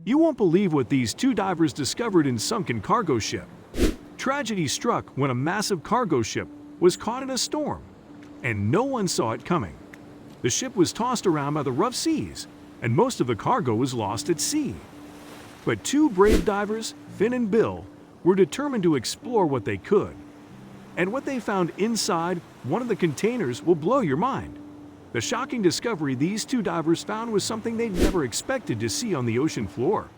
You won't believe what these two divers discovered in sunken cargo ship. Tragedy struck when a massive cargo ship was caught in a storm, and no one saw it coming. The ship was tossed around by the rough seas, and most of the cargo was lost at sea. But two brave divers, Finn and Bill, were determined to explore what they could. And what they found inside one of the containers will blow your mind. The shocking discovery these two divers found was something they'd never expected to see on the ocean floor.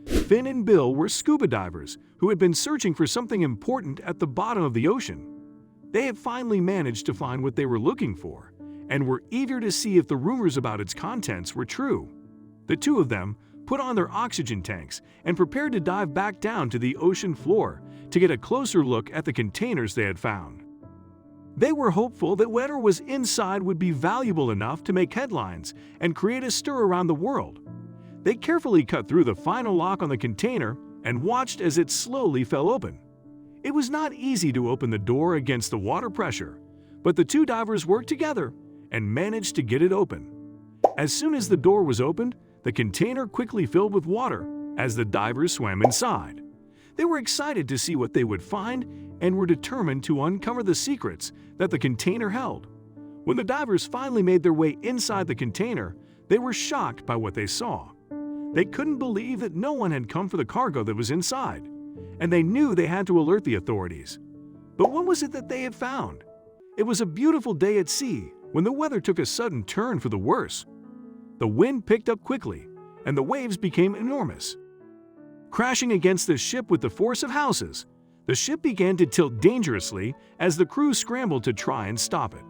Finn and Bill were scuba divers who had been searching for something important at the bottom of the ocean. They had finally managed to find what they were looking for, and were eager to see if the rumors about its contents were true. The two of them put on their oxygen tanks and prepared to dive back down to the ocean floor to get a closer look at the containers they had found. They were hopeful that whatever was inside would be valuable enough to make headlines and create a stir around the world. They carefully cut through the final lock on the container and watched as it slowly fell open. It was not easy to open the door against the water pressure, but the two divers worked together and managed to get it open. As soon as the door was opened, the container quickly filled with water as the divers swam inside. They were excited to see what they would find and were determined to uncover the secrets that the container held. When the divers finally made their way inside the container, they were shocked by what they saw. They couldn't believe that no one had come for the cargo that was inside, and they knew they had to alert the authorities. But what was it that they had found? It was a beautiful day at sea when the weather took a sudden turn for the worse. The wind picked up quickly, and the waves became enormous. Crashing against the ship with the force of houses, the ship began to tilt dangerously as the crew scrambled to try and stop it.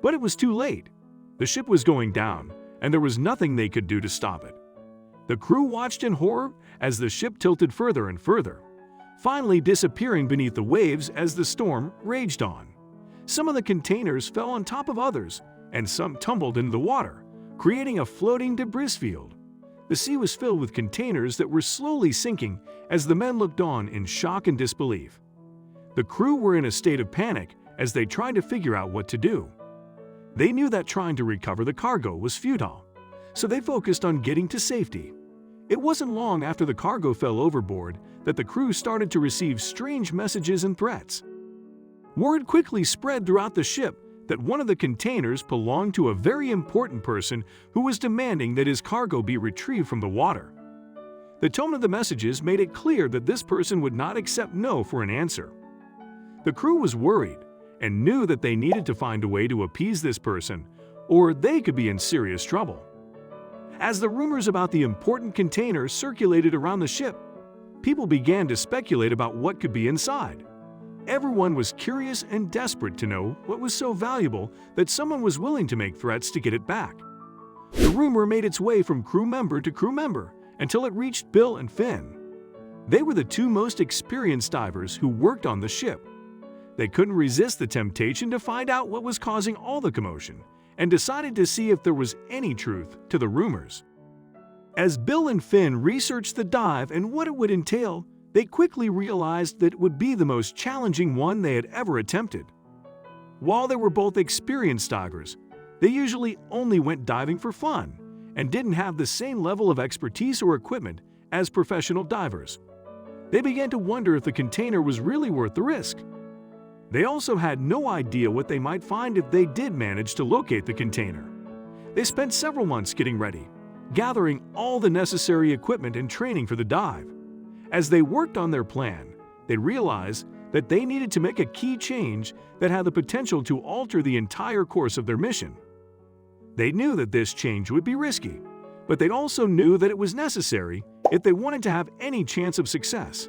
But it was too late. The ship was going down, and there was nothing they could do to stop it. The crew watched in horror as the ship tilted further and further, finally disappearing beneath the waves as the storm raged on. Some of the containers fell on top of others, and some tumbled into the water, creating a floating debris field. The sea was filled with containers that were slowly sinking as the men looked on in shock and disbelief. The crew were in a state of panic as they tried to figure out what to do. They knew that trying to recover the cargo was futile, so they focused on getting to safety. It wasn't long after the cargo fell overboard that the crew started to receive strange messages and threats. Word quickly spread throughout the ship that one of the containers belonged to a very important person who was demanding that his cargo be retrieved from the water. The tone of the messages made it clear that this person would not accept no for an answer. The crew was worried and knew that they needed to find a way to appease this person, or they could be in serious trouble. As the rumors about the important container circulated around the ship, people began to speculate about what could be inside. Everyone was curious and desperate to know what was so valuable that someone was willing to make threats to get it back. The rumor made its way from crew member to crew member until it reached Bill and Finn. They were the two most experienced divers who worked on the ship. They couldn't resist the temptation to find out what was causing all the commotion and decided to see if there was any truth to the rumors. As Bill and Finn researched the dive and what it would entail, they quickly realized that it would be the most challenging one they had ever attempted. While they were both experienced divers, they usually only went diving for fun and didn't have the same level of expertise or equipment as professional divers. They began to wonder if the container was really worth the risk. They also had no idea what they might find if they did manage to locate the container. They spent several months getting ready, gathering all the necessary equipment and training for the dive. As they worked on their plan, they realized that they needed to make a key change that had the potential to alter the entire course of their mission. They knew that this change would be risky, but they also knew that it was necessary if they wanted to have any chance of success.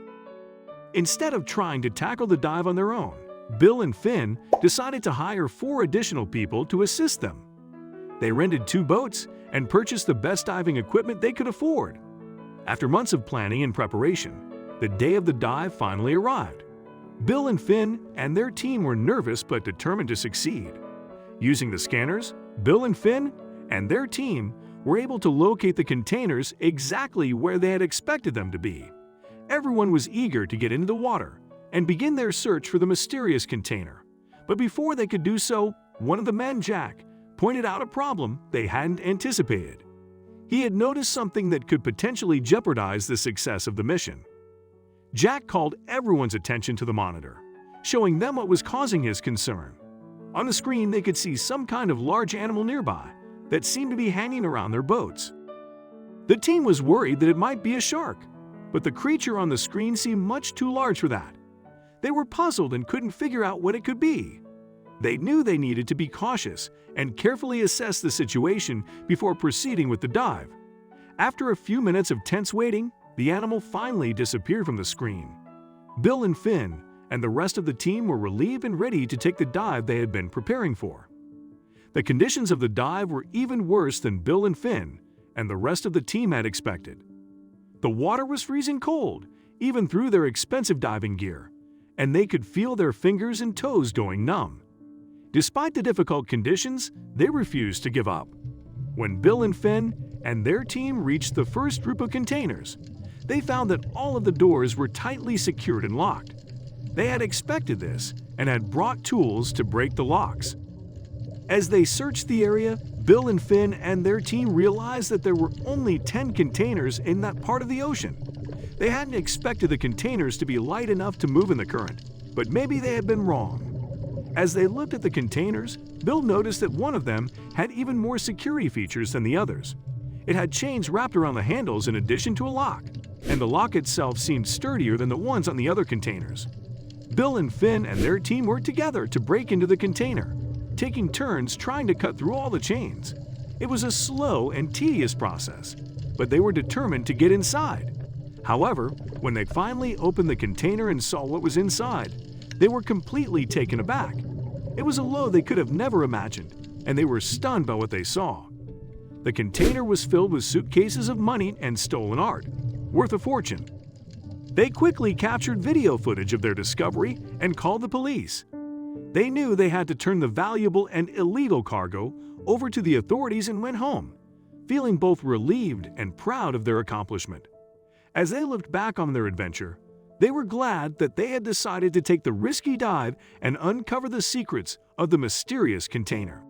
Instead of trying to tackle the dive on their own, Bill and Finn decided to hire 4 additional people to assist them. They rented 2 boats and purchased the best diving equipment they could afford. After months of planning and preparation, the day of the dive finally arrived. Bill and Finn and their team were nervous but determined to succeed. Using the scanners, Bill and Finn and their team were able to locate the containers exactly where they had expected them to be. Everyone was eager to get into the water and begin their search for the mysterious container. But before they could do so, one of the men, Jack, pointed out a problem they hadn't anticipated. He had noticed something that could potentially jeopardize the success of the mission. Jack called everyone's attention to the monitor, showing them what was causing his concern. On the screen, they could see some kind of large animal nearby that seemed to be hanging around their boats. The team was worried that it might be a shark, but the creature on the screen seemed much too large for that. They were puzzled and couldn't figure out what it could be. They knew they needed to be cautious and carefully assess the situation before proceeding with the dive. After a few minutes of tense waiting, the animal finally disappeared from the screen. Bill and Finn and the rest of the team were relieved and ready to take the dive they had been preparing for. The conditions of the dive were even worse than Bill and Finn and the rest of the team had expected. The water was freezing cold, even through their expensive diving gear, and they could feel their fingers and toes going numb. Despite the difficult conditions, they refused to give up. When Bill and Finn and their team reached the first group of containers, they found that all of the doors were tightly secured and locked. They had expected this and had brought tools to break the locks. As they searched the area, Bill and Finn and their team realized that there were only 10 containers in that part of the ocean. They hadn't expected the containers to be light enough to move in the current, but maybe they had been wrong. As they looked at the containers, Bill noticed that one of them had even more security features than the others. It had chains wrapped around the handles in addition to a lock, and the lock itself seemed sturdier than the ones on the other containers. Bill and Finn and their team worked together to break into the container, taking turns trying to cut through all the chains. It was a slow and tedious process, but they were determined to get inside. However, when they finally opened the container and saw what was inside, they were completely taken aback. It was a load they could have never imagined, and they were stunned by what they saw. The container was filled with suitcases of money and stolen art, worth a fortune. They quickly captured video footage of their discovery and called the police. They knew they had to turn the valuable and illegal cargo over to the authorities and went home, feeling both relieved and proud of their accomplishment. As they looked back on their adventure, they were glad that they had decided to take the risky dive and uncover the secrets of the mysterious container.